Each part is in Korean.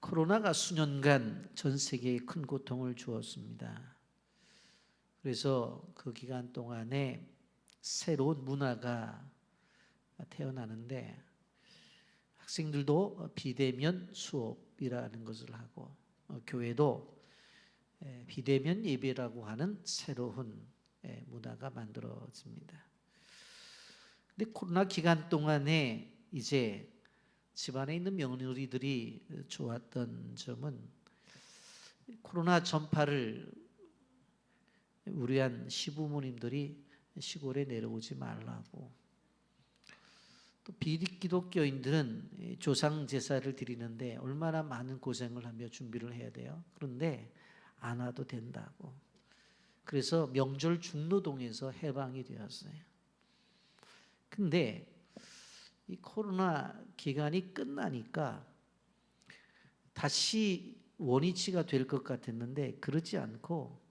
코로나가 수년간 전 세계에 큰 고통을 주었습니다. 그래서 그 기간 동안에 새로운 문화가 태어나는데 학생들도 비대면 수업이라는 것을 하고 교회도 비대면 예배라고 하는 새로운 문화가 만들어집니다. 근데 코로나 기간 동안에 이제 집안에 있는 며느리들이 좋았던 점은 코로나 전파를 우려한 시부모님들이 시골에 내려오지 말라고, 또 비기독교인들은 조상 제사를 드리는데 얼마나 많은 고생을 하며 준비를 해야 돼요. 그런데 안 와도 된다고. 그래서 명절 중노동에서 해방이 되었어요. 근데 이 코로나 기간이 끝나니까 다시 원위치가 될 것 같았는데 그러지 않고,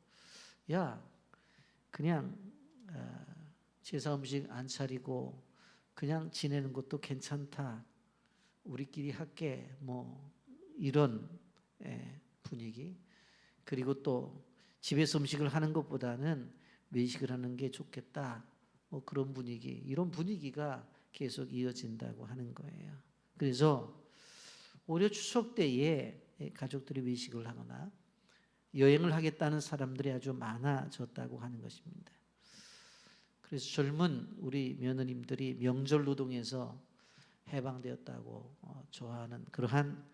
야, 그냥 제사 음식 안 차리고 그냥 지내는 것도 괜찮다, 우리끼리 할게, 뭐 이런 분위기. 그리고 또 집에서 음식을 하는 것보다는 외식을 하는 게 좋겠다, 뭐 그런 분위기, 이런 분위기가 계속 이어진다고 하는 거예요. 그래서 오히려 추석 때에 가족들이 외식을 하거나 여행을 하겠다는 사람들이 아주 많아졌다고 하는 것입니다. 그래서 젊은 우리 며느님들이 명절 노동에서 해방되었다고 좋아하는 그러한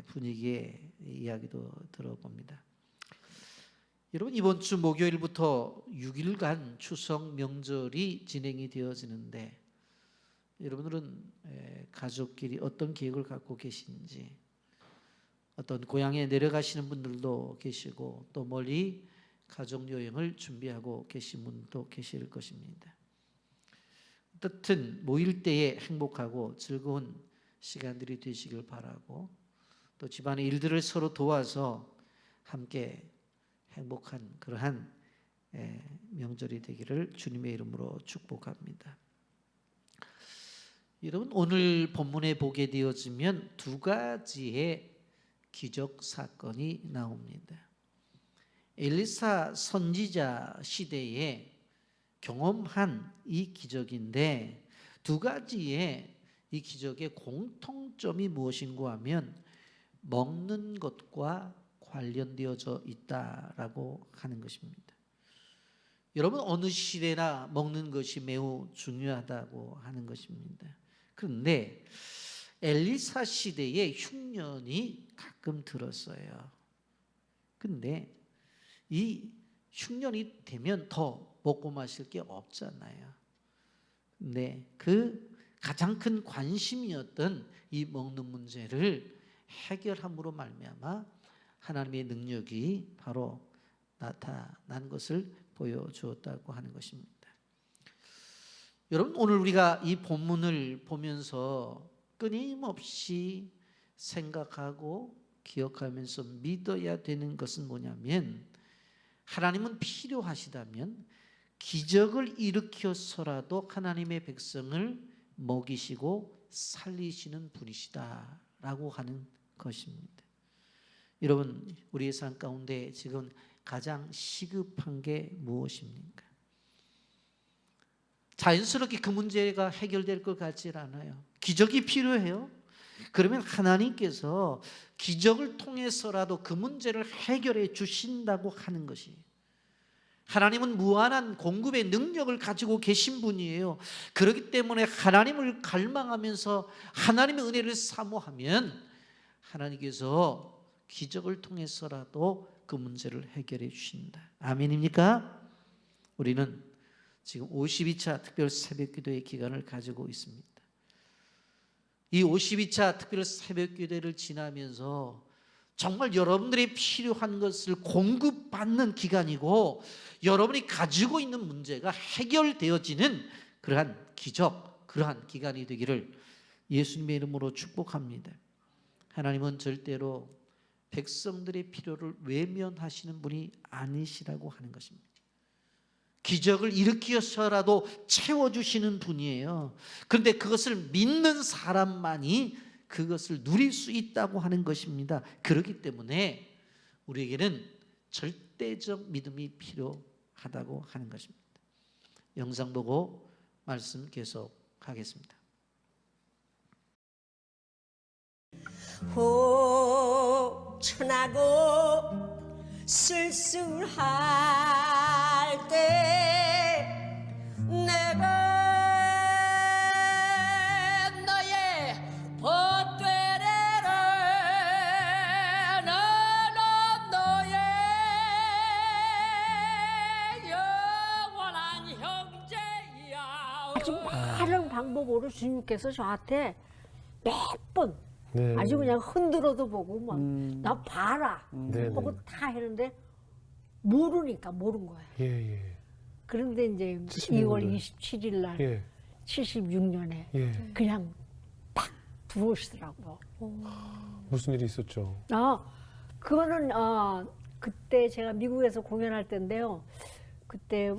분위기의 이야기도 들어봅니다. 여러분, 이번 주 목요일부터 6일간 추석 명절이 진행이 되어지는데 여러분들은 가족끼리 어떤 계획을 갖고 계신지, 어떤 고향에 내려가시는 분들도 계시고 또 멀리 가족여행을 준비하고 계신 분도 계실 것입니다. 어떻든 모일 때에 행복하고 즐거운 시간들이 되시길 바라고, 또 집안의 일들을 서로 도와서 함께 행복한 그러한 명절이 되기를 주님의 이름으로 축복합니다. 여러분, 오늘 본문에 보게 되어지면 두 가지의 기적 사건이 나옵니다. 엘리사 선지자 시대에 경험한 이 기적인데 두 가지의 이 기적의 공통점이 무엇인가 하면 먹는 것과 관련되어져 있다라고 하는 것입니다. 여러분, 어느 시대나 먹는 것이 매우 중요하다고 하는 것입니다. 그런데 엘리사 시대에 흉년이 가끔 들었어요. 근데 이 흉년이 되면 더 먹고 마실 게 없잖아요. 근데 그 가장 큰 관심이었던 이 먹는 문제를 해결함으로 말미암아 하나님의 능력이 바로 나타난 것을 보여주었다고 하는 것입니다. 여러분, 오늘 우리가 이 본문을 보면서 끊임없이 생각하고 기억하면서 믿어야 되는 것은 뭐냐면, 하나님은 필요하시다면 기적을 일으켜서라도 하나님의 백성을 먹이시고 살리시는 분이시다라고 하는 것입니다. 여러분, 우리의 삶 가운데 지금 가장 시급한 게 무엇입니까? 자연스럽게 그 문제가 해결될 것 같지 않아요. 기적이 필요해요. 그러면 하나님께서 기적을 통해서라도 그 문제를 해결해 주신다고 하는 것이, 하나님은 무한한 공급의 능력을 가지고 계신 분이에요. 그렇기 때문에 하나님을 갈망하면서 하나님의 은혜를 사모하면 하나님께서 기적을 통해서라도 그 문제를 해결해 주신다. 아멘입니까? 우리는 지금 52차 특별 새벽기도의 기간을 가지고 있습니다. 이 52차 특별 새벽기도를 지나면서 정말 여러분들이 필요한 것을 공급받는 기간이고, 여러분이 가지고 있는 문제가 해결되어지는 그러한 기적, 그러한 기간이 되기를 예수님의 이름으로 축복합니다. 하나님은 절대로 백성들의 필요를 외면하시는 분이 아니시라고 하는 것입니다. 기적을 일으켜서라도 채워주시는 분이에요. 그런데 그것을 믿는 사람만이 그것을 누릴 수 있다고 하는 것입니다. 그렇기 때문에 우리에게는 절대적 믿음이 필요하다고 하는 것입니다. 영상 보고 말씀 계속하겠습니다. 호천하고 쓸쓸할 때 내가 너의 보따리를 나는 너의 영원한 형제야. 아주 많은 방법으로 주님께서 저한테 몇 번 네. 아주 그냥 흔들어도 보고 막 나 봐라 네, 하고 네. 다 했는데 모르니까 모른 거예요. 예, 예. 그런데 이제 76 2월 년도에. 27일 날 예. 76년에 예. 그냥 딱 들어오시더라고요. 무슨 일이 있었죠? 그거는 그때 제가 미국에서 공연할 때인데요. 그때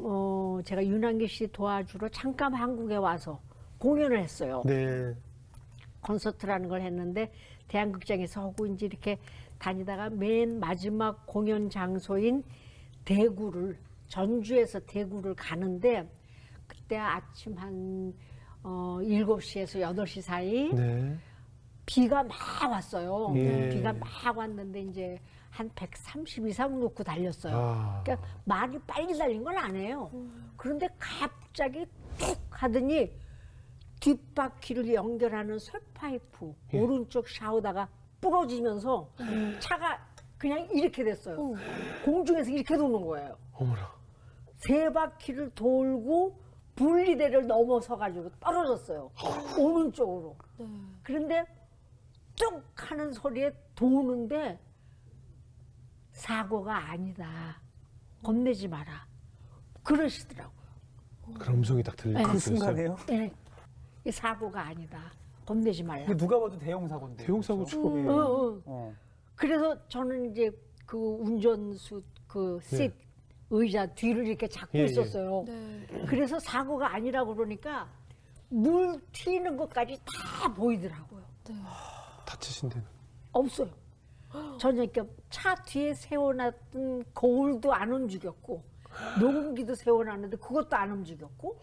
제가 윤한기 씨 도와주러 잠깐 한국에 와서 공연을 했어요. 네. 콘서트라는 걸 했는데 대한극장에서 하고 이제 이렇게 다니다가 맨 마지막 공연 장소인 대구를 전주에서 대구를 가는데 그때 아침 한 7시에서 8시 사이 네. 비가 막 왔어요. 예. 비가 막 왔는데 이제 한 130 이상 놓고 달렸어요. 아. 그러니까 많이 빨리 달린 건 아니에요. 그런데 갑자기 툭 하더니 뒷바퀴를 연결하는 쇠파이프 예. 오른쪽 샤우다가 부러지면서 차가 그냥 이렇게 됐어요. 공중에서 이렇게 도는 거예요. 어머나. 세 바퀴를 돌고 분리대를 넘어서 가지고 떨어졌어요. 오른쪽으로. 그런데 뚝 하는 소리에 도는데 사고가 아니다. 겁내지 마라. 그러시더라고요. 그런 음성이 딱 들리는 그 순간에요? 네. 이 사고가 아니다. 겁내지 말라. 이게 누가 봐도 대형 사고인데. 대형 사고죠. 그렇죠? 예. 어. 그래서 저는 이제 그 운전수 그 씰 의자 뒤를 이렇게 잡고 예, 예. 있었어요. 그래서 사고가 아니라고 그러니까 물 튀는 것까지 다 보이더라고요. 다치신 데는. 없어요. 저는 이렇게 차 뒤에 세워놨던 거울도 안 움직였고 녹음기도 세워놨는데 그것도 안 움직였고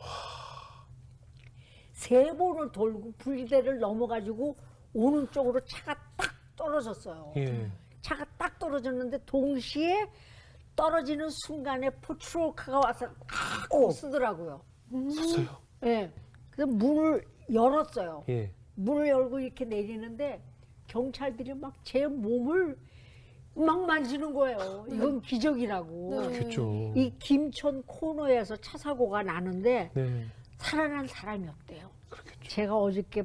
세 번을 돌고 분리대를 넘어가지고 오는 쪽으로 차가 딱 떨어졌어요. 예. 차가 딱 떨어졌는데 동시에 떨어지는 순간에 포트롤카가 와서 딱 쓰더라고요. 섰어요. 예. 그래서 문을 열었어요. 예. 문을 열고 이렇게 내리는데 경찰들이 막 제 몸을 막 만지는 거예요. 이건 기적이라고. 그렇겠죠. 이 김천 코너에서 차 사고가 나는데 네. 살아난 사람이 없대요. 그렇겠죠. 제가 어저께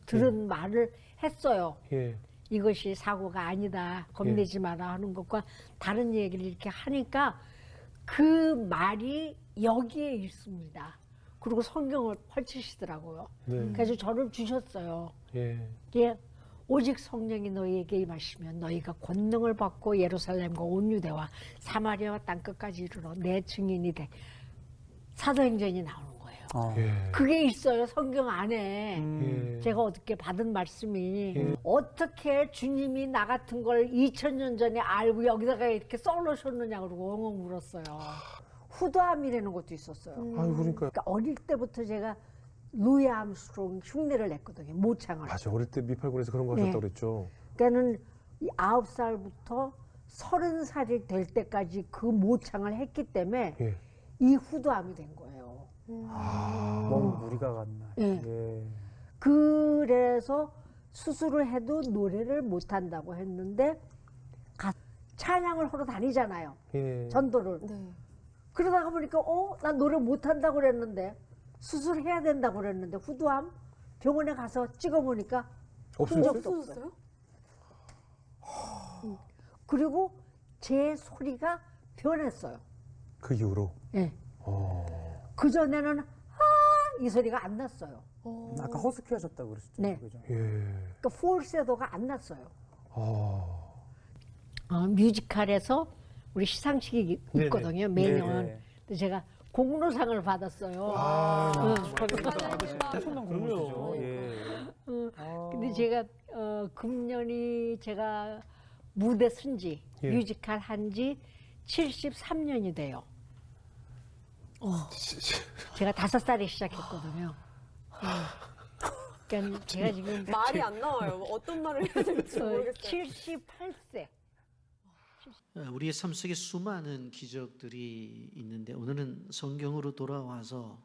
들은 말을 했어요. 예. 이것이 사고가 아니다. 겁내지 마라 하는 것과 다른 얘기를 이렇게 하니까 그 말이 여기에 있습니다. 그리고 성경을 펼치시더라고요. 네. 그래서 저를 주셨어요. 예. 예, 오직 성령이 너희에게 임하시면 너희가 권능을 받고 예루살렘과 온 유대와 사마리아와 땅끝까지 이르러 내 증인이 돼. 사도행전이 나오는 거예요. 예. 그게 있어요, 성경 안에. 예. 제가 어떻게 받은 말씀이 예. 어떻게 주님이 나 같은 걸 2000년 전에 알고 여기다가 이렇게 써놓으셨느냐 그러고 엉엉 울었어요. 후도함이라는 것도 있었어요. 아유, 그러니까. 그러니까 어릴 때부터 제가 루이 암스트롱 흉내를 냈거든요. 모창을. 맞아. 어릴 때 미팔군에서 그런 거 네. 하셨다고 그랬죠. 그러니까는 9살부터 30살이 될 때까지 그 모창을 했기 때문에 예. 이 후도함이 된 거예요. 너무 무리가 갔나. 예. 예. 그래서 수술을 해도 노래를 못 한다고 했는데 찬양을 하러 다니잖아요. 예. 전도를. 그러다가 보니까 난 노래 못 한다고 그랬는데 수술해야 된다고 그랬는데 후두암 병원에 가서 찍어보니까 흔적도 없어요. 그리고 제 소리가 변했어요. 그 이후로. 예. 그 전에는 이 소리가 안 났어요. 아까 허스키 하셨다고 그러셨죠? 네. 그죠? 예. 그러니까 폴세도가 안 났어요. 아. 뮤지컬에서 우리 시상식이 네네. 있거든요, 매년. 네네. 근데 제가 공로상을 받았어요. 아. 거기서 엄청난 공로시죠. 예. 근데 제가 금년이 제가 무대 쓴지 예. 뮤지컬 한지 73년이 돼요. 제가 5살에 시작했거든요. 그러니까 제가 지금 말이 안 나와요. 어떤 말을 해야 될지 모르겠어요. 78세. 우리의 삶 속에 수많은 기적들이 있는데 오늘은 성경으로 돌아와서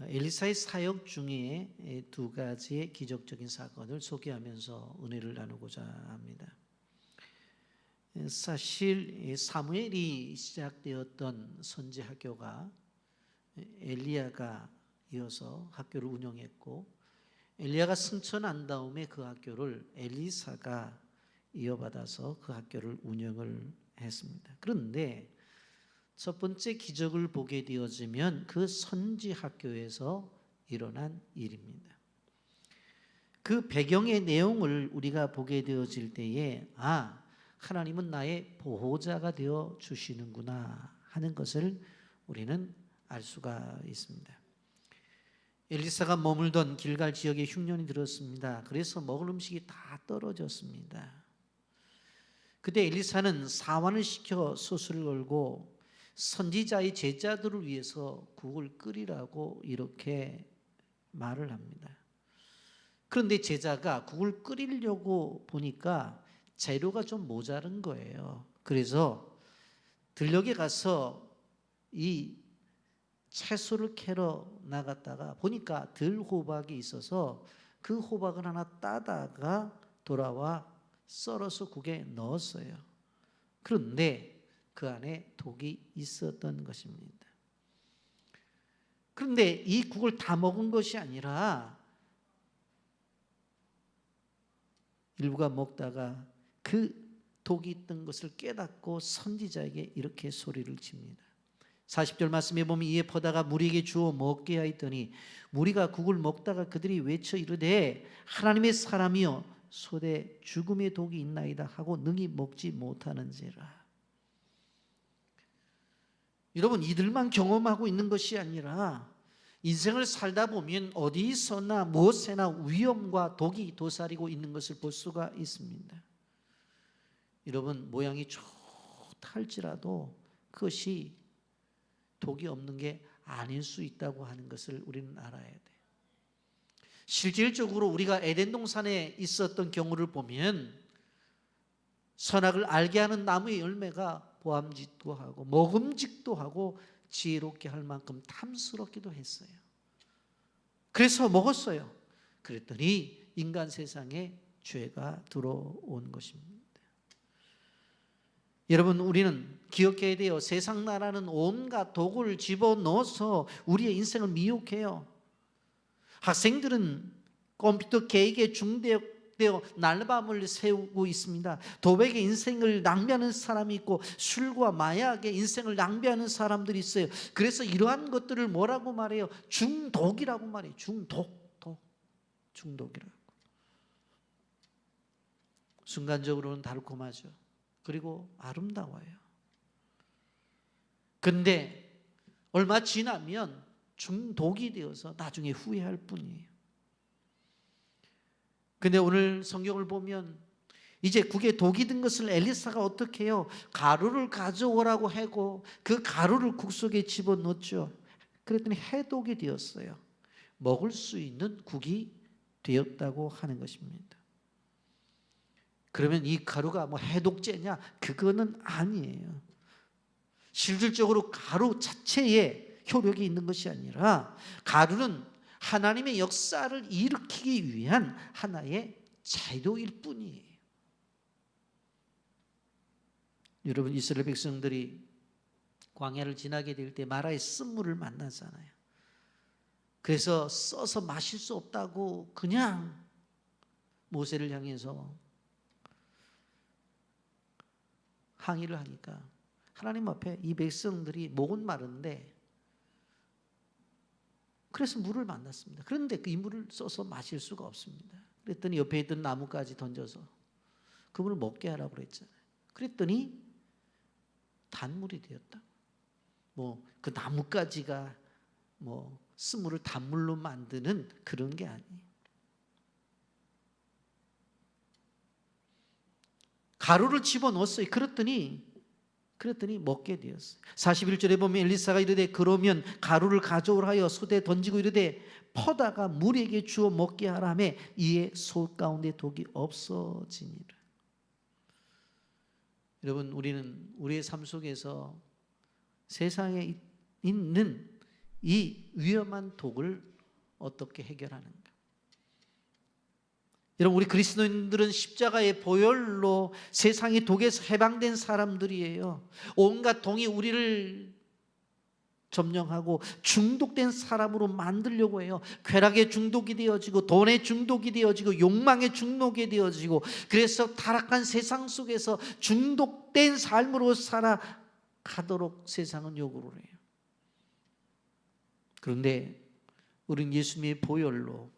엘리사의 사역 중에 2가지의 기적적인 사건을 소개하면서 은혜를 나누고자 합니다. 사실 사무엘이 시작되었던 선지 학교가 엘리야가 이어서 학교를 운영했고, 엘리야가 승천한 다음에 그 학교를 엘리사가 이어받아서 그 학교를 운영을 했습니다. 그런데 첫 번째 기적을 보게 되어지면 그 선지 학교에서 일어난 일입니다. 그 배경의 내용을 우리가 보게 되어질 때에 하나님은 나의 보호자가 되어 주시는구나 하는 것을 우리는 알 수가 있습니다. 엘리사가 머물던 길갈 지역에 흉년이 들었습니다. 그래서 먹을 음식이 다 떨어졌습니다. 그때 엘리사는 사환을 시켜 소술을 걸고 선지자의 제자들을 위해서 국을 끓이라고 이렇게 말을 합니다. 그런데 제자가 국을 끓이려고 보니까 재료가 좀 모자른 거예요. 그래서 들녘에 가서 이 채소를 캐러 나갔다가 보니까 들호박이 있어서 그 호박을 하나 따다가 돌아와 썰어서 국에 넣었어요. 그런데 그 안에 독이 있었던 것입니다. 그런데 이 국을 다 먹은 것이 아니라 일부가 먹다가 그 독이 있던 것을 깨닫고 선지자에게 이렇게 소리를 칩니다. 40절 말씀에 보면 이에 퍼다가 무리에게 주어 먹게 하였더니 무리가 국을 먹다가 그들이 외쳐 이르되 하나님의 사람이여 소대 죽음의 독이 있나이다 하고 능히 먹지 못하는지라. 여러분, 이들만 경험하고 있는 것이 아니라 인생을 살다 보면 어디서나 무엇에나 위험과 독이 도사리고 있는 것을 볼 수가 있습니다. 여러분, 모양이 좋다 할지라도 그것이 독이 없는 게 아닐 수 있다고 하는 것을 우리는 알아야 돼. 실질적으로 우리가 에덴 동산에 있었던 경우를 보면 선악을 알게 하는 나무의 열매가 보암직도 하고 먹음직도 하고 지혜롭게 할 만큼 탐스럽기도 했어요. 그래서 먹었어요. 그랬더니 인간 세상에 죄가 들어온 것입니다. 여러분, 우리는 기억해야 돼요. 세상 나라는 온갖 독을 집어넣어서 우리의 인생을 미혹해요. 학생들은 컴퓨터 계획에 중독되어 날밤을 새우고 있습니다. 도박의 인생을 낭비하는 사람이 있고 술과 마약의 인생을 낭비하는 사람들이 있어요. 그래서 이러한 것들을 뭐라고 말해요? 중독이라고 말해요. 중독이라고. 순간적으로는 달콤하죠. 그리고 아름다워요. 근데 얼마 지나면 중독이 되어서 나중에 후회할 뿐이에요. 근데 오늘 성경을 보면 이제 국에 독이 든 것을 엘리사가 어떻게 해요? 가루를 가져오라고 하고 그 가루를 국 속에 집어넣었죠. 그랬더니 해독이 되었어요. 먹을 수 있는 국이 되었다고 하는 것입니다. 그러면 이 가루가 뭐 해독제냐? 그거는 아니에요. 실질적으로 가루 자체에 효력이 있는 것이 아니라 가루는 하나님의 역사를 일으키기 위한 하나의 재료일 뿐이에요. 여러분, 이스라엘 백성들이 광야를 지나게 될 때 마라의 쓴물을 만나잖아요. 그래서 써서 마실 수 없다고 그냥 모세를 향해서 항의를 하니까 하나님 앞에 이 백성들이 목은 마른데 그래서 물을 만났습니다. 그런데 이 물을 써서 마실 수가 없습니다. 그랬더니 옆에 있던 나무까지 던져서 그 물을 먹게 하라고 그랬잖아요. 그랬더니 단물이 되었다. 뭐 그 나무까지가 뭐 쓴물을 단물로 만드는 그런 게 아니에요. 가루를 집어넣었어요. 그랬더니 먹게 되었어요. 41절에 보면 엘리사가 이르되 그러면 가루를 가져오라 하여 솥에 던지고 이르되 퍼다가 물에게 주어 먹게 하라 하매 이에 솥 가운데 독이 없어지니라. 여러분, 우리는 우리의 삶 속에서 세상에 있는 이 위험한 독을 어떻게 해결하는가? 여러분, 우리 그리스도인들은 십자가의 보혈로 세상의 독에서 해방된 사람들이에요. 온갖 독이 우리를 점령하고 중독된 사람으로 만들려고 해요. 쾌락의 중독이 되어지고 돈의 중독이 되어지고 욕망의 중독이 되어지고, 그래서 타락한 세상 속에서 중독된 삶으로 살아가도록 세상은 요구를 해요. 그런데 우리는 예수님의 보혈로,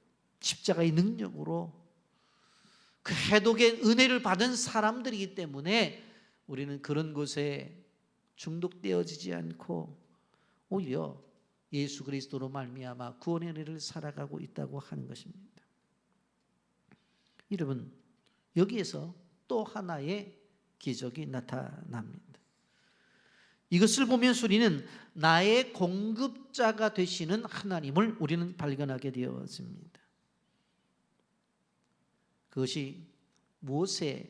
십자가의 능력으로 그 해독의 은혜를 받은 사람들이기 때문에 우리는 그런 곳에 중독되어지지 않고 오히려 예수 그리스도로 말미암아 구원의 은혜를 살아가고 있다고 하는 것입니다. 여러분, 여기에서 또 하나의 기적이 나타납니다. 이것을 보면서 우리는 나의 공급자가 되시는 하나님을 우리는 발견하게 되어집니다. 그것이 무엇의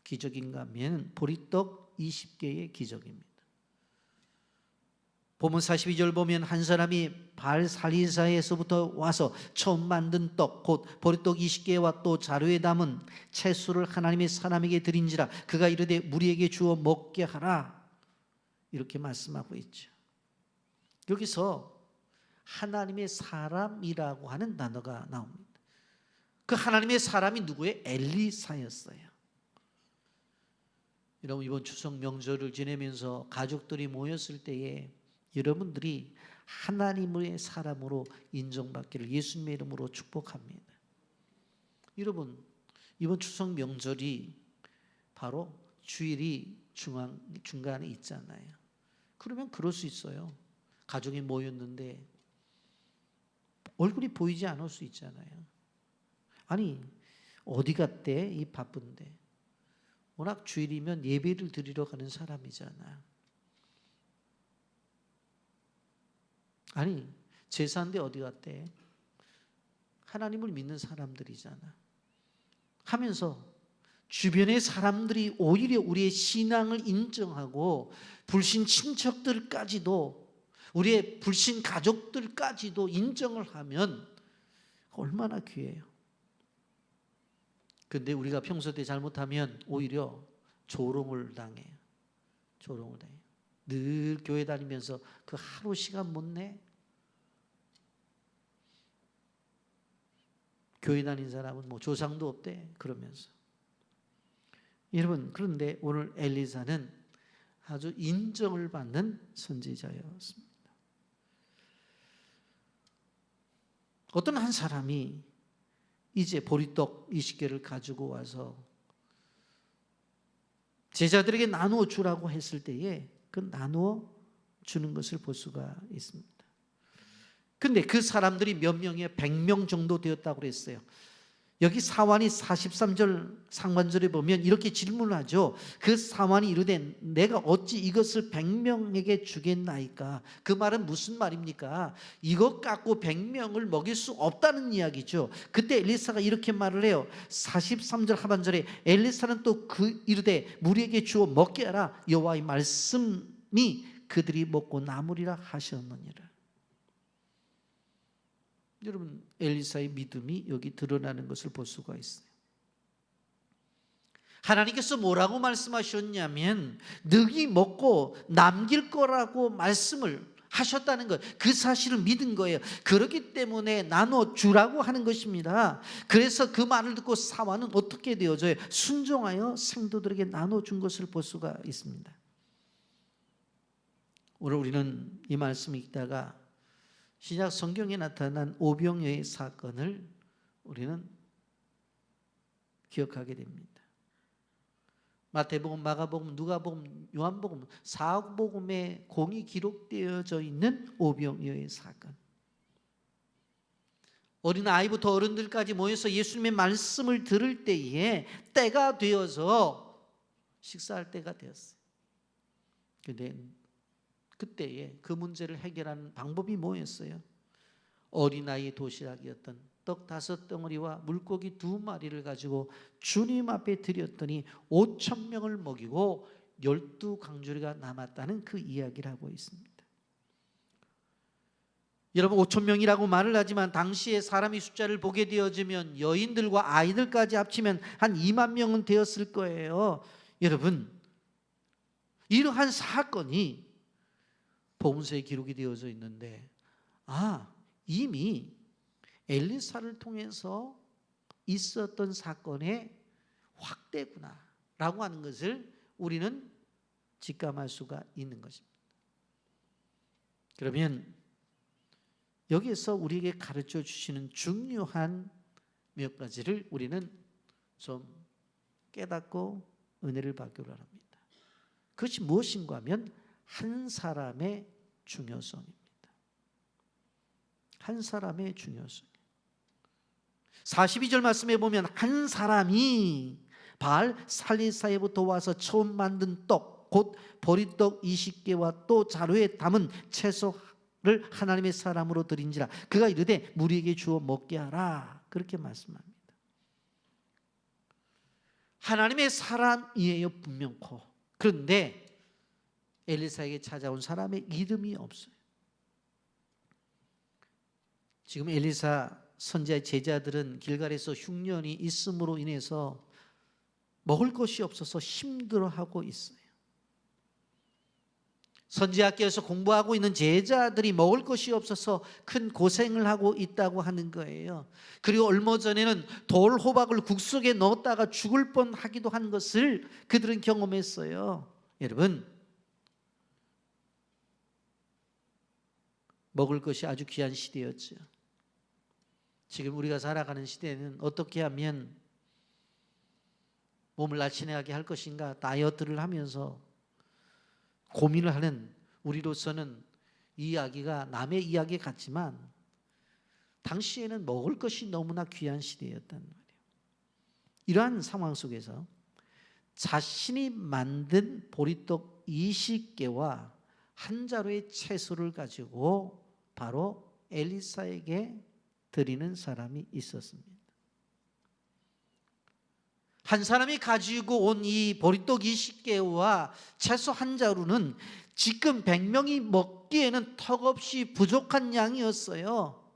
기적인가 하면 보리떡 20개의 기적입니다. 보면 42절 보면 한 사람이 발살리사에서부터 와서 처음 만든 떡 곧 보리떡 20개와 또 자루에 담은 채소를 하나님의 사람에게 드린지라 그가 이르되 무리에게 주어 먹게 하라, 이렇게 말씀하고 있죠. 여기서 하나님의 사람이라고 하는 단어가 나옵니다. 그 하나님의 사람이 누구예요? 엘리사였어요. 여러분, 이번 추석 명절을 지내면서 가족들이 모였을 때에 여러분들이 하나님의 사람으로 인정받기를 예수님의 이름으로 축복합니다. 여러분, 이번 추석 명절이 바로 주일이 중간에 있잖아요. 그러면 그럴 수 있어요. 가족이 모였는데 얼굴이 보이지 않을 수 있잖아요. 아니, 어디 갔대? 이 바쁜데. 워낙 주일이면 예배를 드리러 가는 사람이잖아. 아니, 제사인데 어디 갔대? 하나님을 믿는 사람들이잖아. 하면서 주변의 사람들이 오히려 우리의 신앙을 인정하고 불신 친척들까지도, 우리의 불신 가족들까지도 인정을 하면 얼마나 귀해요. 근데 우리가 평소 때 잘못하면 오히려 조롱을 당해요. 조롱을 당해요. 늘 교회 다니면서 그 하루 시간 못 내? 교회 다닌 사람은 뭐 조상도 없대 그러면서. 여러분, 그런데 오늘 엘리사는 아주 인정을 받는 선지자였습니다. 어떤 한 사람이 이제 보리떡 20개를 가지고 와서 제자들에게 나누어 주라고 했을 때에 그 나누어 주는 것을 볼 수가 있습니다. 근데 그 사람들이 몇 명이에요? 100명 정도 되었다고 그랬어요. 여기 사환이 43절 상반절에 보면 이렇게 질문을 하죠. 그 사환이 이르되 내가 어찌 이것을 100명에게 주겠나이까? 그 말은 무슨 말입니까? 이것 갖고 100명을 먹일 수 없다는 이야기죠. 그때 엘리사가 이렇게 말을 해요. 43절 하반절에 엘리사는 또 그 이르되 무리에게 주어 먹게 하라, 여호와의 말씀이 그들이 먹고 남으리라 하셨느니라. 여러분, 엘리사의 믿음이 여기 드러나는 것을 볼 수가 있어요. 하나님께서 뭐라고 말씀하셨냐면 너희 먹고 남길 거라고 말씀을 하셨다는 것, 그 사실을 믿은 거예요. 그렇기 때문에 나눠주라고 하는 것입니다. 그래서 그 말을 듣고 사환은 어떻게 되어져요? 순종하여 생도들에게 나눠준 것을 볼 수가 있습니다. 오늘 우리는 이 말씀을 읽다가 신약 성경에 나타난 오병이어의 사건을 우리는 기억하게 됩니다. 마태복음, 마가복음, 누가복음, 요한복음, 사복음에 공이 기록되어져 있는 오병이어의 사건. 어린 아이부터 어른들까지 모여서 예수님의 말씀을 들을 때에 때가 되어서 식사할 때가 되었어요. 근데 그때에 그 문제를 해결하는 방법이 뭐였어요? 어린아이 도시락이었던 떡 5덩어리와 물고기 2마리를 가지고 주님 앞에 드렸더니 5,000명을 먹이고 12강주리가 남았다는 그 이야기를 하고 있습니다. 여러분 5,000명이라고 말을 하지만 당시에 사람의 숫자를 보게 되어지면 여인들과 아이들까지 합치면 한 2만 명은 되었을 거예요. 여러분 이러한 사건이 복음서에 기록이 되어져 있는데 이미 엘리사를 통해서 있었던 사건의 확대구나라고 하는 것을 우리는 직감할 수가 있는 것입니다. 그러면 여기에서 우리에게 가르쳐 주시는 중요한 몇 가지를 우리는 좀 깨닫고 은혜를 받기를 합니다. 그것이 무엇인가 하면 한 사람의 중요성입니다. 한 사람의 중요성. 42절 말씀에 보면 한 사람이 바알 살리사에부터 와서 처음 만든 떡, 곧 보리떡 20개와 또 자루에 담은 채소를 하나님의 사람으로 드린지라 그가 이르되 무리에게 주어 먹게 하라 그렇게 말씀합니다. 하나님의 사람이에요 분명코. 그런데 엘리사에게 찾아온 사람의 이름이 없어요. 지금 엘리사 선지자의 제자들은 길갈에서 흉년이 있음으로 인해서 먹을 것이 없어서 힘들어하고 있어요. 선지학교에서 공부하고 있는 제자들이 먹을 것이 없어서 큰 고생을 하고 있다고 하는 거예요. 그리고 얼마 전에는 돌 호박을 국 속에 넣었다가 죽을 뻔하기도 한 것을 그들은 경험했어요. 여러분 먹을 것이 아주 귀한 시대였죠. 지금 우리가 살아가는 시대는 어떻게 하면 몸을 날씬하게 할 것인가 다이어트를 하면서 고민을 하는 우리로서는 이 이야기가 남의 이야기 같지만 당시에는 먹을 것이 너무나 귀한 시대였단 말이에요. 이러한 상황 속에서 자신이 만든 보리떡 20개와 한 자루의 채소를 가지고 바로 엘리사에게 드리는 사람이 있었습니다. 한 사람이 가지고 온 이 보리떡 20개와 채소 한 자루는 지금 100명이 먹기에는 턱없이 부족한 양이었어요.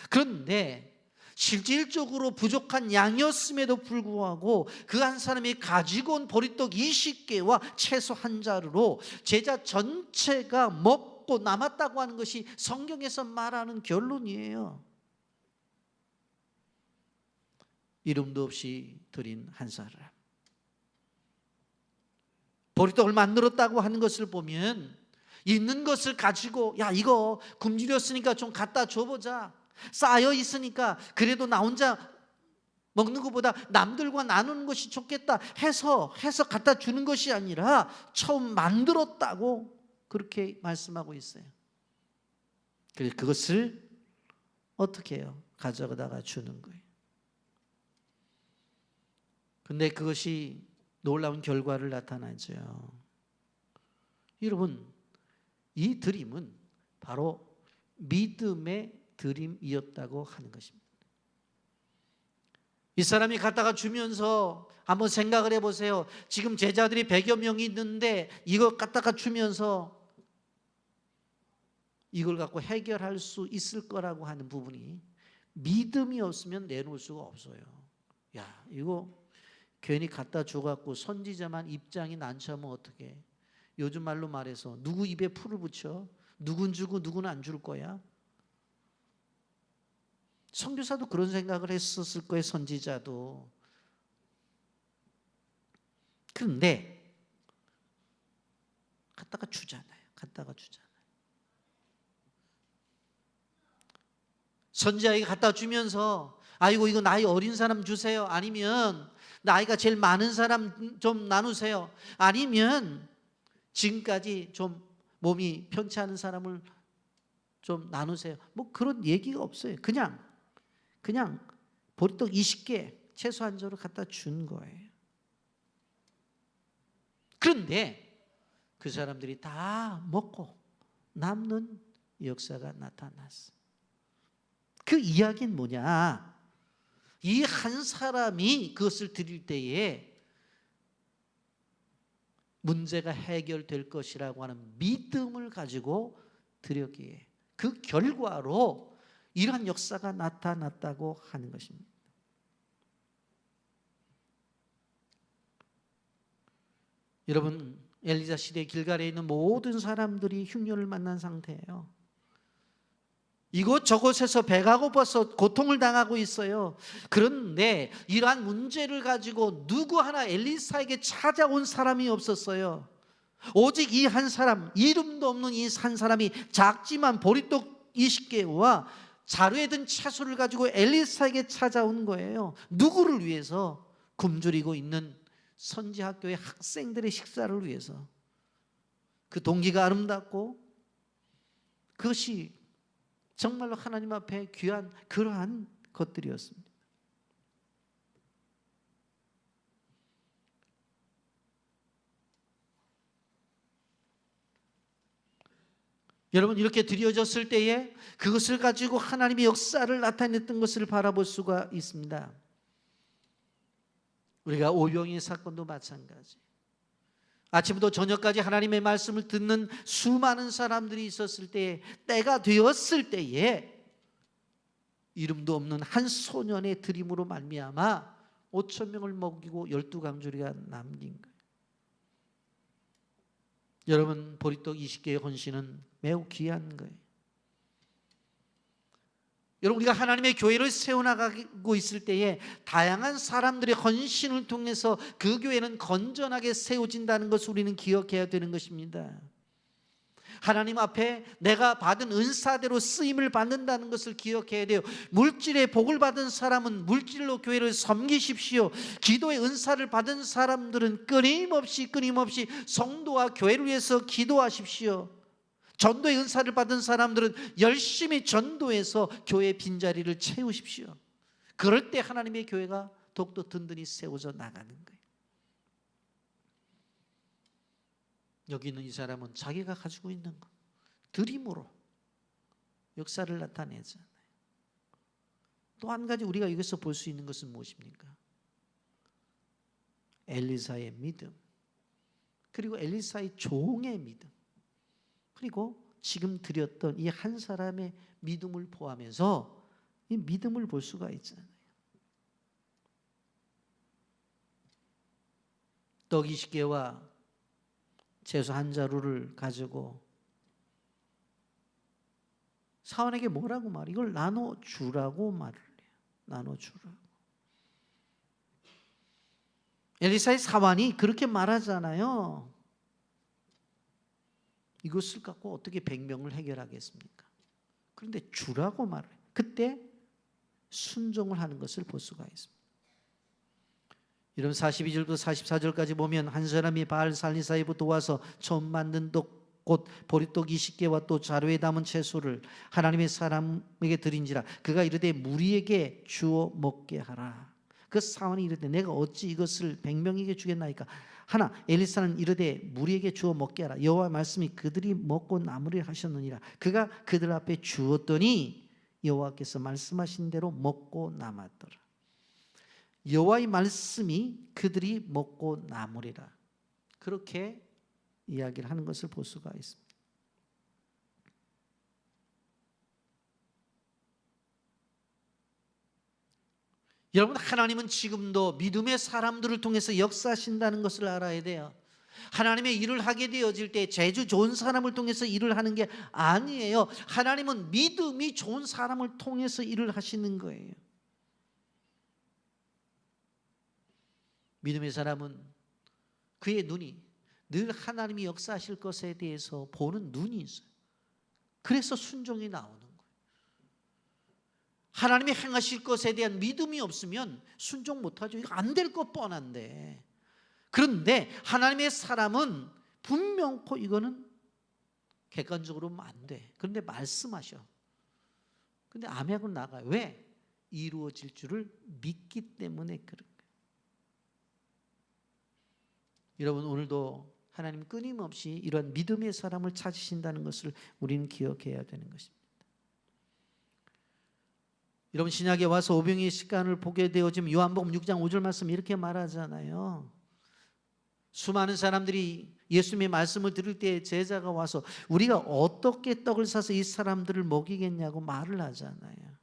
그런데 실질적으로 부족한 양이었음에도 불구하고 그 한 사람이 가지고 온 보리떡 20개와 채소 한 자루로 제자 전체가 먹고 남았다고 하는 것이 성경에서 말하는 결론이에요. 이름도 없이 드린 한 사람. 보리떡을 만들었다고 하는 것을 보면 있는 것을 가지고 야 이거 굶주렸으니까 좀 갖다 줘보자. 쌓여 있으니까 그래도 나 혼자 먹는 것보다 남들과 나누는 것이 좋겠다 해서 갖다 주는 것이 아니라 처음 만들었다고 그렇게 말씀하고 있어요. 그래서 그것을 어떻게 해요? 가져다가 주는 거예요. 근데 그것이 놀라운 결과를 나타나죠. 여러분, 이 드림은 바로 믿음의 드림이었다고 하는 것입니다. 이 사람이 갖다가 주면서 한번 생각을 해보세요. 지금 제자들이 100여 명이 있는데 이거 갖다가 주면서 이걸 갖고 해결할 수 있을 거라고 하는 부분이 믿음이 없으면 내놓을 수가 없어요. 야, 이거 괜히 갖다 줘갖고 선지자만 입장이 난처하면 어떡해. 요즘 말로 말해서 누구 입에 풀을 붙여? 누군 주고 누구는 안 줄 거야? 선교사도 그런 생각을 했었을 거예요. 선지자도. 그런데 갖다가 주잖아요. 선지자에게 갖다 주면서 아이고 이거 나이 어린 사람 주세요. 아니면 나이가 제일 많은 사람 좀 나누세요. 아니면 지금까지 좀 몸이 편치 않은 사람을 좀 나누세요. 뭐 그런 얘기가 없어요. 그냥 보리떡 20개 채소 한 조를 갖다 준 거예요. 그런데 그 사람들이 다 먹고 남는 역사가 나타났어. 그 이야기는 뭐냐? 이 한 사람이 그것을 드릴 때에 문제가 해결될 것이라고 하는 믿음을 가지고 드렸기에 그 결과로 이러한 역사가 나타났다고 하는 것입니다. 여러분, 엘리사 시대 길갈에 있는 모든 사람들이 흉년을 만난 상태예요. 이곳저곳에서 배가 고파서 고통을 당하고 있어요. 그런데 이러한 문제를 가지고 누구 하나 엘리사에게 찾아온 사람이 없었어요. 오직 이 한 사람, 이름도 없는 이 한 사람이 작지만 보리떡 20개와 자루에 든 채소를 가지고 엘리사에게 찾아온 거예요. 누구를 위해서? 굶주리고 있는 선지학교의 학생들의 식사를 위해서. 그 동기가 아름답고 그것이 정말로 하나님 앞에 귀한 그러한 것들이었습니다. 여러분, 이렇게 드려졌을 때에 그것을 가지고 하나님의 역사를 나타냈던 것을 바라볼 수가 있습니다. 우리가 오병이의 사건도 마찬가지. 아침부터 저녁까지 하나님의 말씀을 듣는 수많은 사람들이 있었을 때에, 때가 되었을 때에 이름도 없는 한 소년의 드림으로 말미암아 5,000명을 먹이고 12강주리가 남긴 거예요. 여러분, 보리떡 20개의 헌신은 매우 귀한 거예요. 여러분, 우리가 하나님의 교회를 세워나가고 있을 때에 다양한 사람들의 헌신을 통해서 그 교회는 건전하게 세워진다는 것을 우리는 기억해야 되는 것입니다. 하나님 앞에 내가 받은 은사대로 쓰임을 받는다는 것을 기억해야 돼요. 물질의 복을 받은 사람은 물질로 교회를 섬기십시오. 기도의 은사를 받은 사람들은 끊임없이 성도와 교회를 위해서 기도하십시오. 전도의 은사를 받은 사람들은 열심히 전도해서 교회의 빈자리를 채우십시오. 그럴 때 하나님의 교회가 더욱더 든든히 세워져 나가는 거예요. 여기 있는 이 사람은 자기가 가지고 있는 것, 드림으로 역사를 나타내잖아요. 또 한 가지 우리가 여기서 볼 수 있는 것은 무엇입니까? 엘리사의 믿음, 그리고 엘리사의 종의 믿음, 그리고 지금 드렸던 이 한 사람의 믿음을 포함해서 이 믿음을 볼 수가 있잖아요. 떡 20개와 채소 한 자루를 가지고 사원에게 뭐라고 말해? 이걸 나눠주라고 말을 해요. 나눠주라고. 엘리사의 사환이 그렇게 말하잖아요. 이것을 갖고 어떻게 100명을 해결하겠습니까? 그런데 주라고 말해요. 그때 순종을 하는 것을 볼 수가 있습니다. 여러분, 42절부터 44절까지 보면 한 사람이 바알 살리사에부터 와서 처음 만든 곧 보리떡 20개와 또 자루에 담은 채소를 하나님의 사람에게 드린지라. 그가 이르되 무리에게 주어 먹게 하라. 그 사원이 이르되 내가 어찌 이것을 100명에게 주겠나이까. 하나 엘리사는 이르되 무리에게 주어 먹게 하라. 여호와 말씀이 그들이 먹고 남으리라 하셨느니라. 그가 그들 앞에 주었더니 여호와께서 말씀하신 대로 먹고 남았더라. 여호와의 말씀이 그들이 먹고 남으리라. 그렇게 이야기를 하는 것을 볼 수가 있습니다. 여러분, 하나님은 지금도 믿음의 사람들을 통해서 역사하신다는 것을 알아야 돼요. 하나님의 일을 하게 되어질 때 재주 좋은 사람을 통해서 일을 하는 게 아니에요. 하나님은 믿음이 좋은 사람을 통해서 일을 하시는 거예요. 믿음의 사람은 그의 눈이 늘 하나님이 역사하실 것에 대해서 보는 눈이 있어요. 그래서 순종이 나오는 거예요. 하나님이 행하실 것에 대한 믿음이 없으면 순종 못하죠. 이거 안 될 것 뻔한데. 그런데 하나님의 사람은 분명코 이거는 객관적으로 안 돼. 그런데 말씀하셔. 근데 아멘하고 나가요. 왜? 이루어질 줄을 믿기 때문에 그런 거예요. 여러분, 오늘도 하나님 끊임없이 이런 믿음의 사람을 찾으신다는 것을 우리는 기억해야 되는 것입니다. 여러분, 신약에 와서 오병이의 습관을 보게 되어지면 요한복음 6장 5절 말씀 이렇게 말하잖아요. 수많은 사람들이 예수님의 말씀을 들을 때 제자가 와서 우리가 어떻게 떡을 사서 이 사람들을 먹이겠냐고 말을 하잖아요.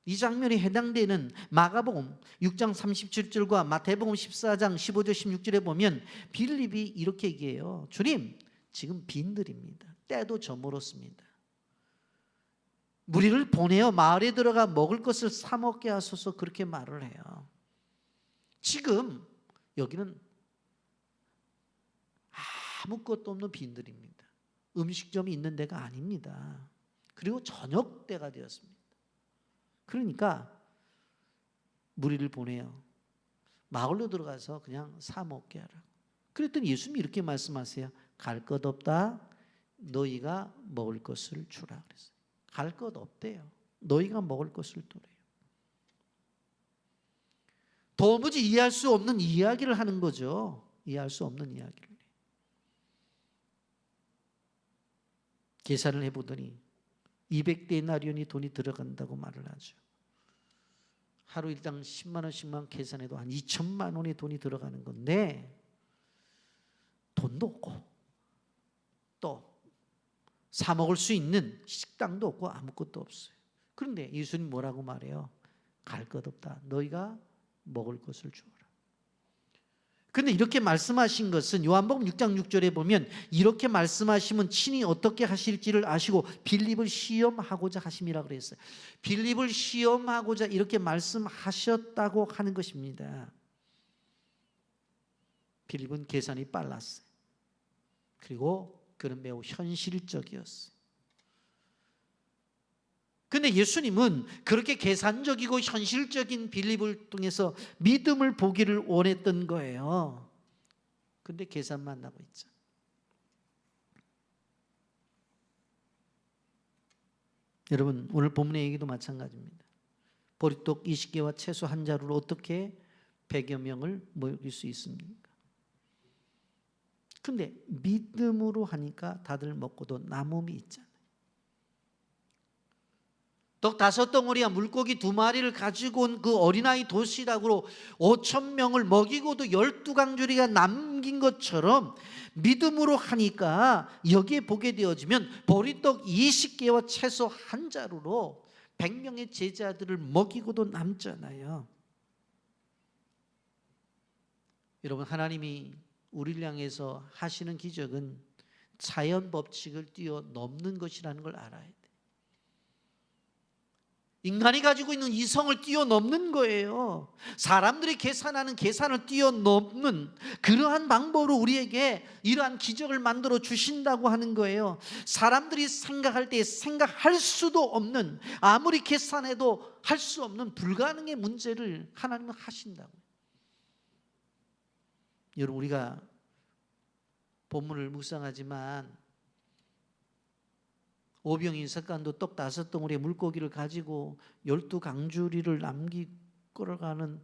이 장면에 해당되는 마가복음 6장 37절과 마태복음 14장 15절 16절에 보면 빌립이 이렇게 얘기해요. 주님, 지금 빈들입니다. 때도 저물었습니다. 무리를 보내어 마을에 들어가 먹을 것을 사 먹게 하소서, 그렇게 말을 해요. 지금 여기는 아무것도 없는 빈들입니다. 음식점이 있는 데가 아닙니다. 그리고 저녁 때가 되었습니다. 그러니까 무리를 보내요. 마을로 들어가서 그냥 사 먹게 하라고. 그랬더니 예수님이 이렇게 말씀하세요. 갈 것 없다. 너희가 먹을 것을 주라 그랬어요. 갈 것 없대요. 너희가 먹을 것을 두래요. 도무지 이해할 수 없는 이야기를 하는 거죠. 이해할 수 없는 이야기를. 계산을 해보더니 200데나리온이 돈이 들어간다고 말을 하죠. 하루 일당 10만 원씩만 계산해도 한 2천만 원의 돈이 들어가는 건데 돈도 없고 또 사 먹을 수 있는 식당도 없고 아무것도 없어요. 그런데 예수님 뭐라고 말해요? 갈 것 없다. 너희가 먹을 것을 주어라. 그런데 이렇게 말씀하신 것은 요한복음 6장 6절에 보면 이렇게 말씀하시면 친히 어떻게 하실지를 아시고 빌립을 시험하고자 하심이라 그랬어요. 빌립을 시험하고자 이렇게 말씀하셨다고 하는 것입니다. 빌립은 계산이 빨랐어요. 그리고 그는 매우 현실적이었어요. 근데 예수님은 그렇게 계산적이고 현실적인 빌립을 통해서 믿음을 보기를 원했던 거예요. 근데 계산만 하고 있죠. 여러분, 오늘 본문의 얘기도 마찬가지입니다. 보리떡 20개와 채소 한 자루로 어떻게 100여 명을 먹일 수 있습니까? 근데 믿음으로 하니까 다들 먹고도 남음이 있잖아요. 떡 5덩어리와 물고기 2마리를 가지고 온 그 어린아이 도시락으로 5천 명을 먹이고도 12강줄이가 남긴 것처럼 믿음으로 하니까 여기에 보게 되어지면 보리떡 20개와 채소 한 자루로 100명의 제자들을 먹이고도 남잖아요. 여러분, 하나님이 우리를 향해서 하시는 기적은 자연 법칙을 뛰어넘는 것이라는 걸 알아야 돼요. 인간이 가지고 있는 이성을 뛰어넘는 거예요. 사람들이 계산하는 계산을 뛰어넘는 그러한 방법으로 우리에게 이러한 기적을 만들어 주신다고 하는 거예요. 사람들이 생각할 때 생각할 수도 없는, 아무리 계산해도 할 수 없는 불가능의 문제를 하나님은 하신다고요. 여러분, 우리가 본문을 묵상하지만 오병이어 습관도 떡 5덩어리에 물고기를 가지고 12강주리를 남기고가는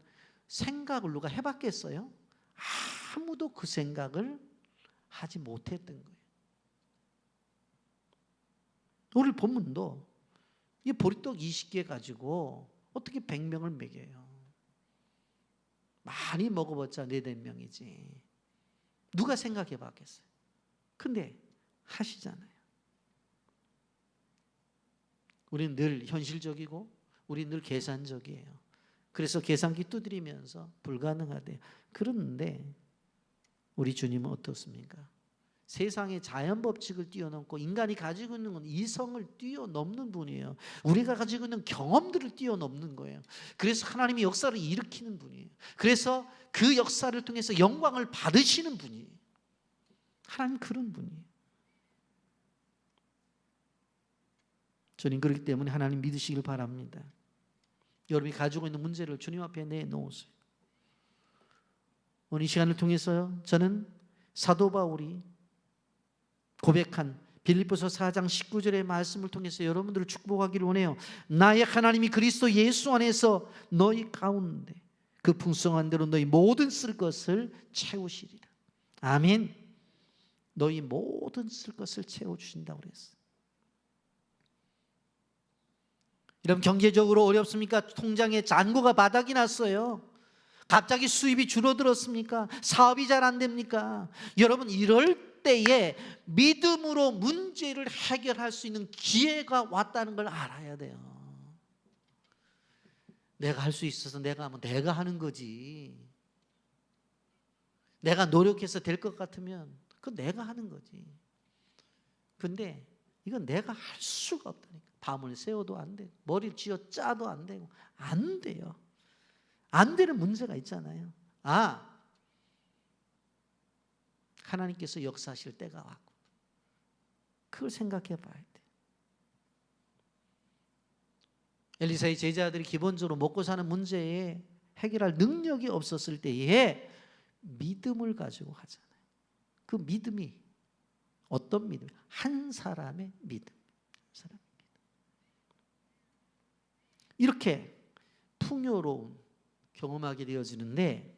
생각을 누가 해봤겠어요? 아무도 그 생각을 하지 못했던 거예요. 오늘 본문도 이 보리떡 20개 가지고 어떻게 100명을 먹여요? 많이 먹어봤자 4-5명이지. 누가 생각해 봤겠어요? 근데 하시잖아요. 우리는 늘 현실적이고 우리는 늘 계산적이에요. 그래서 계산기 두드리면서 불가능하대요. 그런데 우리 주님은 어떻습니까? 세상의 자연 법칙을 뛰어넘고 인간이 가지고 있는 건 이성을 뛰어넘는 분이에요. 우리가 가지고 있는 경험들을 뛰어넘는 거예요. 그래서 하나님이 역사를 일으키는 분이에요. 그래서 그 역사를 통해서 영광을 받으시는 분이에요. 하나님 그런 분이에요. 저는 그렇기 때문에 하나님 믿으시길 바랍니다. 여러분이 가지고 있는 문제를 주님 앞에 내놓으세요. 오늘 이 시간을 통해서 저는 사도 바울이 고백한 빌립보서 4장 19절의 말씀을 통해서 여러분들을 축복하기를 원해요. 나의 하나님이 그리스도 예수 안에서 너희 가운데 그 풍성한 대로 너희 모든 쓸 것을 채우시리라. 아멘. 너희 모든 쓸 것을 채워주신다고 그랬어요. 여러분, 경제적으로 어렵습니까? 통장에 잔고가 바닥이 났어요. 갑자기 수입이 줄어들었습니까? 사업이 잘 안 됩니까? 여러분, 이럴 때에 믿음으로 문제를 해결할 수 있는 기회가 왔다는 걸 알아야 돼요. 내가 할 수 있어서 내가 하면 내가 하는 거지. 내가 노력해서 될 것 같으면 그건 내가 하는 거지. 근데 이건 내가 할 수가 없다니까. 밤을 새워도 안 되고 머리를 쥐어 짜도 안 되고 안 돼요. 안 되는 문제가 있잖아요. 하나님께서 역사하실 때가 왔고 그걸 생각해 봐야 돼. 엘리사의 제자들이 기본적으로 먹고 사는 문제에 해결할 능력이 없었을 때에 믿음을 가지고 하잖아요. 그 믿음이 어떤 믿음? 한 사람의 믿음. 이렇게 풍요로움 경험하게 되어지는데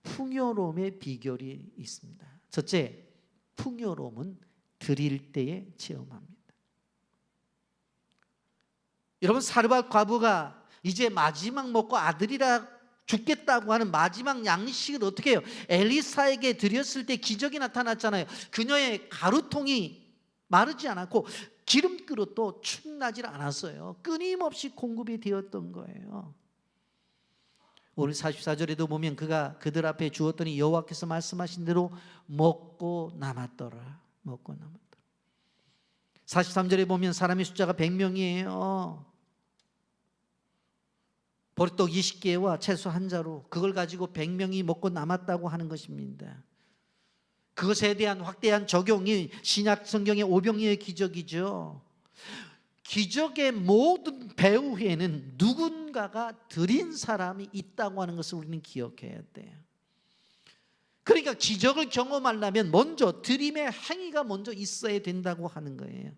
풍요로움의 비결이 있습니다. 첫째, 풍요로움은 드릴 때에 체험합니다. 여러분, 사르밧 과부가 이제 마지막 먹고 아들이라 죽겠다고 하는 마지막 양식을 어떻게 해요? 엘리사에게 드렸을 때 기적이 나타났잖아요. 그녀의 가루통이 마르지 않았고 기름 그릇도 축나질 않았어요. 끊임없이 공급이 되었던 거예요. 오늘 44절에도 보면 그가 그들 앞에 주었더니 여호와께서 말씀하신 대로 먹고 남았더라. 먹고 남았더라. 43절에 보면 사람의 숫자가 100명이에요. 보리떡 20개와 채소 한 자루, 그걸 가지고 100명이 먹고 남았다고 하는 것입니다. 그것에 대한 확대한 적용이 신약 성경의 오병이의 기적이죠. 기적의 모든 배후에는 누군가가 드린 사람이 있다고 하는 것을 우리는 기억해야 돼요. 그러니까 기적을 경험하려면 먼저 드림의 행위가 먼저 있어야 된다고 하는 거예요.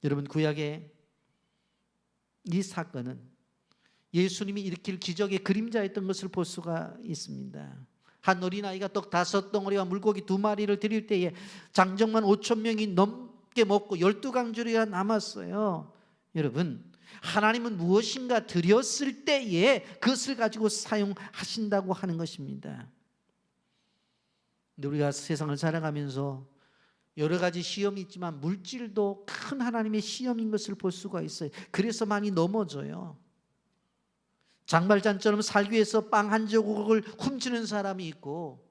여러분, 구약의 이 사건은 예수님이 일으킬 기적의 그림자였던 것을 볼 수가 있습니다. 한 어린아이가 떡 5덩어리와 물고기 2마리를 드릴 때에 장정만 5,000명이 넘게 먹고 12강주리가 남았어요. 여러분, 하나님은 무엇인가 드렸을 때에 그것을 가지고 사용하신다고 하는 것입니다. 근데 우리가 세상을 살아가면서 여러 가지 시험이 있지만 물질도 큰 하나님의 시험인 것을 볼 수가 있어요. 그래서 많이 넘어져요. 장발잔처럼 살기 위해서 빵 한 조각을 훔치는 사람이 있고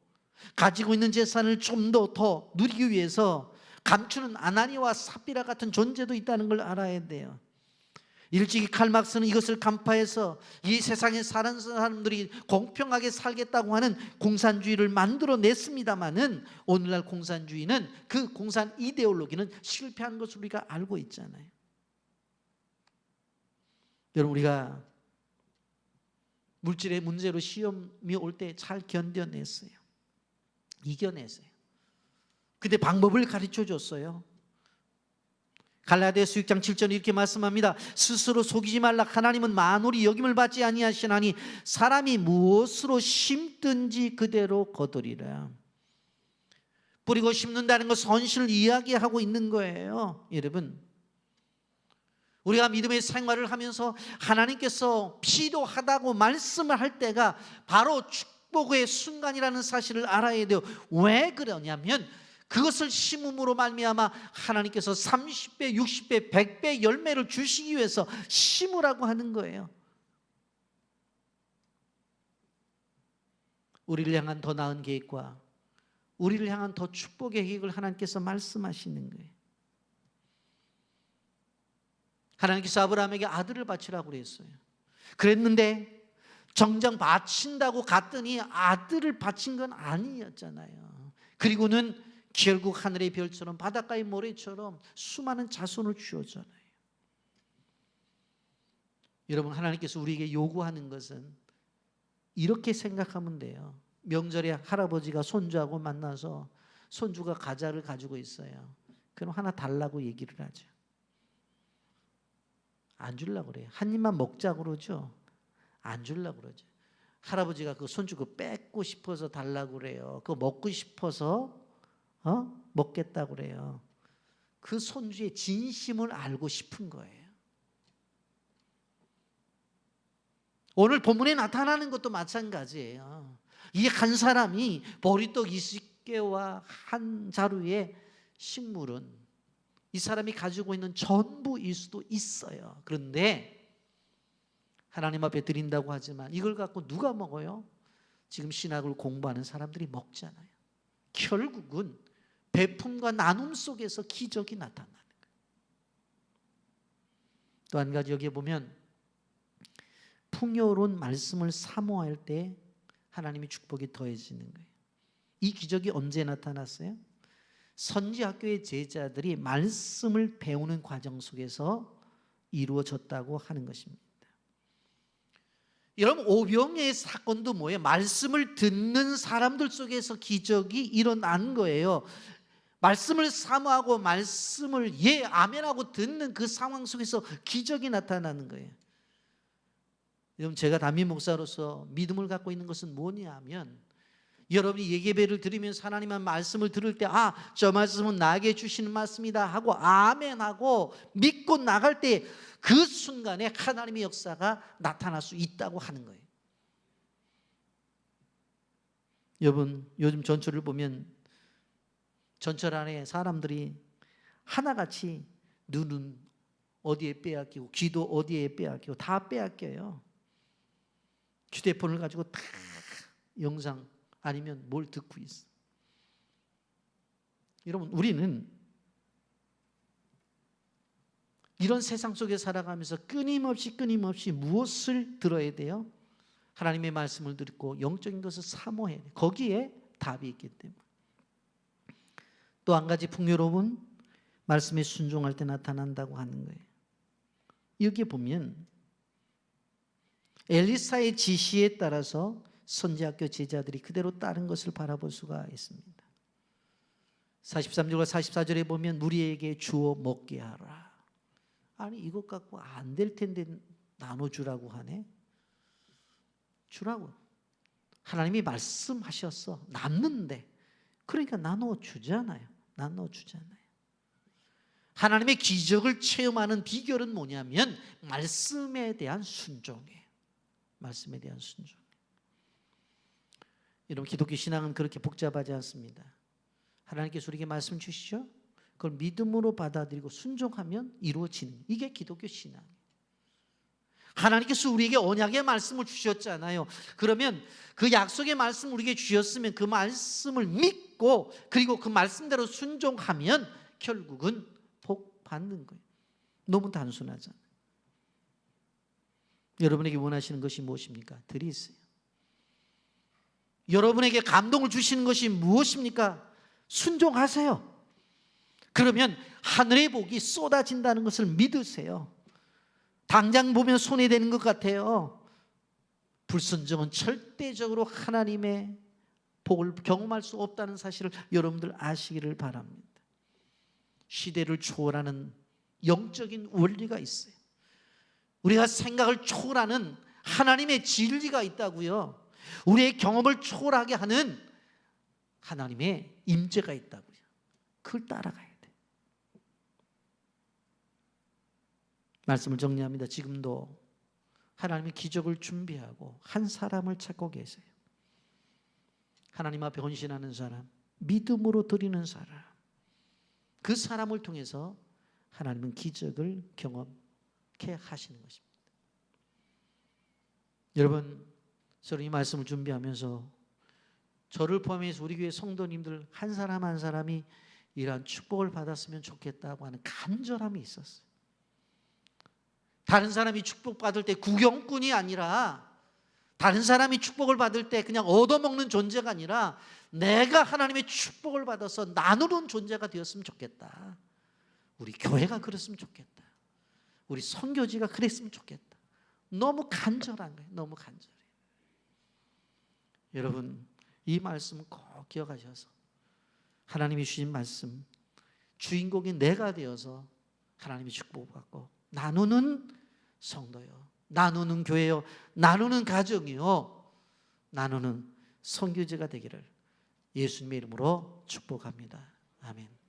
가지고 있는 재산을 좀 더 누리기 위해서 감추는 아나니와 삽비라 같은 존재도 있다는 걸 알아야 돼요. 일찍이 칼막스는 이것을 간파해서 이 세상에 사는 사람들이 공평하게 살겠다고 하는 공산주의를 만들어냈습니다마는 오늘날 공산주의는 그 공산 이데올로기는 실패한 것을 우리가 알고 있잖아요. 여러분, 우리가 물질의 문제로 시험이 올 때 잘 견뎌냈어요. 이겨냈어요. 근데 방법을 가르쳐 줬어요. 갈라디아서 6장 7절 이렇게 말씀합니다. 스스로 속이지 말라. 하나님은 만홀이 여김을 받지 아니하시나니 사람이 무엇으로 심든지 그대로 거두리라. 뿌리고 심는다는 것 선신을 이야기하고 있는 거예요. 여러분, 우리가 믿음의 생활을 하면서 하나님께서 필요하다고 말씀을 할 때가 바로 축복의 순간이라는 사실을 알아야 돼요. 왜 그러냐면 그것을 심음으로 말미암아 하나님께서 30배, 60배, 100배 열매를 주시기 위해서 심으라고 하는 거예요. 우리를 향한 더 나은 계획과 우리를 향한 더 축복의 계획을 하나님께서 말씀하시는 거예요. 하나님께서 아브라함에게 아들을 바치라고 그랬어요. 그랬는데 정작 바친다고 갔더니 아들을 바친 건 아니었잖아요. 그리고는 결국 하늘의 별처럼 바닷가의 모래처럼 수많은 자손을 주었잖아요. 여러분, 하나님께서 우리에게 요구하는 것은 이렇게 생각하면 돼요. 명절에 할아버지가 손주하고 만나서 손주가 과자를 가지고 있어요. 그럼 하나 달라고 얘기를 하죠. 안 주려고 그래요. 한 입만 먹자고 그러죠. 안 주려고 그러죠. 할아버지가 그 손주 그 뺏고 싶어서 달라고 그래요. 그거 먹고 싶어서 먹겠다고 그래요. 그 손주의 진심을 알고 싶은 거예요. 오늘 본문에 나타나는 것도 마찬가지예요. 이 한 사람이 보리떡 20개와 한 자루의 식물은 이 사람이 가지고 있는 전부일 수도 있어요. 그런데 하나님 앞에 드린다고 하지만 이걸 갖고 누가 먹어요? 지금 신학을 공부하는 사람들이 먹잖아요. 결국은 베품과 나눔 속에서 기적이 나타나는 거예요. 또 한 가지 여기에 보면 풍요로운 말씀을 사모할 때 하나님의 축복이 더해지는 거예요. 이 기적이 언제 나타났어요? 선지학교의 제자들이 말씀을 배우는 과정 속에서 이루어졌다고 하는 것입니다. 여러분, 오병이의 사건도 뭐예요? 말씀을 듣는 사람들 속에서 기적이 일어난 거예요. 말씀을 사모하고 말씀을 예, 아멘하고 듣는 그 상황 속에서 기적이 나타나는 거예요. 여러분, 제가 담임 목사로서 믿음을 갖고 있는 것은 뭐냐면 여러분이 예배를 드리면서 하나님의 말씀을 들을 때 저 말씀은 나에게 주시는 말씀이다 하고 아멘하고 믿고 나갈 때 그 순간에 하나님의 역사가 나타날 수 있다고 하는 거예요. 여러분, 요즘 전철을 보면 전철 안에 사람들이 하나같이 눈은 어디에 빼앗기고 귀도 어디에 빼앗기고 다 빼앗겨요. 휴대폰을 가지고 다 영상 아니면 뭘 듣고 있어. 여러분, 우리는 이런 세상 속에 살아가면서 끊임없이 무엇을 들어야 돼요? 하나님의 말씀을 듣고 영적인 것을 사모해야 돼요. 거기에 답이 있기 때문에. 또 한 가지 풍요로운 말씀에 순종할 때 나타난다고 하는 거예요. 여기 보면 엘리사의 지시에 따라서 선지학교 제자들이 그대로 따른 것을 바라볼 수가 있습니다. 43절과 44절에 보면 무리에게 주어 먹게 하라. 아니, 이것 갖고 안 될 텐데 나눠주라고 하네. 주라고. 하나님이 말씀하셨어. 남는데. 그러니까 나눠주잖아요. 하나님의 기적을 체험하는 비결은 뭐냐면 말씀에 대한 순종이에요. 말씀에 대한 순종. 여러분, 기독교 신앙은 그렇게 복잡하지 않습니다. 하나님께서 우리에게 말씀 주시죠. 그걸 믿음으로 받아들이고 순종하면 이루어지는, 이게 기독교 신앙이에요. 하나님께서 우리에게 언약의 말씀을 주셨잖아요. 그러면 그 약속의 말씀을 우리에게 주셨으면 그 말씀을 믿고 그리고 그 말씀대로 순종하면 결국은 복 받는 거예요. 너무 단순하잖아요. 여러분에게 원하시는 것이 무엇입니까? 드리세요. 여러분에게 감동을 주시는 것이 무엇입니까? 순종하세요. 그러면 하늘의 복이 쏟아진다는 것을 믿으세요. 당장 보면 손해 되는 것 같아요. 불순종은 절대적으로 하나님의 복을 경험할 수 없다는 사실을 여러분들 아시기를 바랍니다. 시대를 초월하는 영적인 원리가 있어요. 우리가 생각을 초월하는 하나님의 진리가 있다고요. 우리의 경험을 초월하게 하는 하나님의 임재가 있다고요. 그걸 따라가야 돼. 말씀을 정리합니다. 지금도 하나님의 기적을 준비하고 한 사람을 찾고 계세요. 하나님 앞에 헌신하는 사람, 믿음으로 드리는 사람, 그 사람을 통해서 하나님은 기적을 경험케 하시는 것입니다. 여러분, 저는 이 말씀을 준비하면서 저를 포함해서 우리 교회 성도님들 한 사람 한 사람이 이러한 축복을 받았으면 좋겠다고 하는 간절함이 있었어요. 다른 사람이 축복받을 때 구경꾼이 아니라, 다른 사람이 축복을 받을 때 그냥 얻어먹는 존재가 아니라 내가 하나님의 축복을 받아서 나누는 존재가 되었으면 좋겠다. 우리 교회가 그랬으면 좋겠다. 우리 선교지가 그랬으면 좋겠다. 너무 간절한 거예요. 너무 간절해요. 여러분, 이 말씀 꼭 기억하셔서 하나님이 주신 말씀, 주인공이 내가 되어서 하나님의 축복을 받고 나누는 성도요, 나누는 교회요, 나누는 가정이요, 나누는 선교제가 되기를 예수님의 이름으로 축복합니다. 아멘.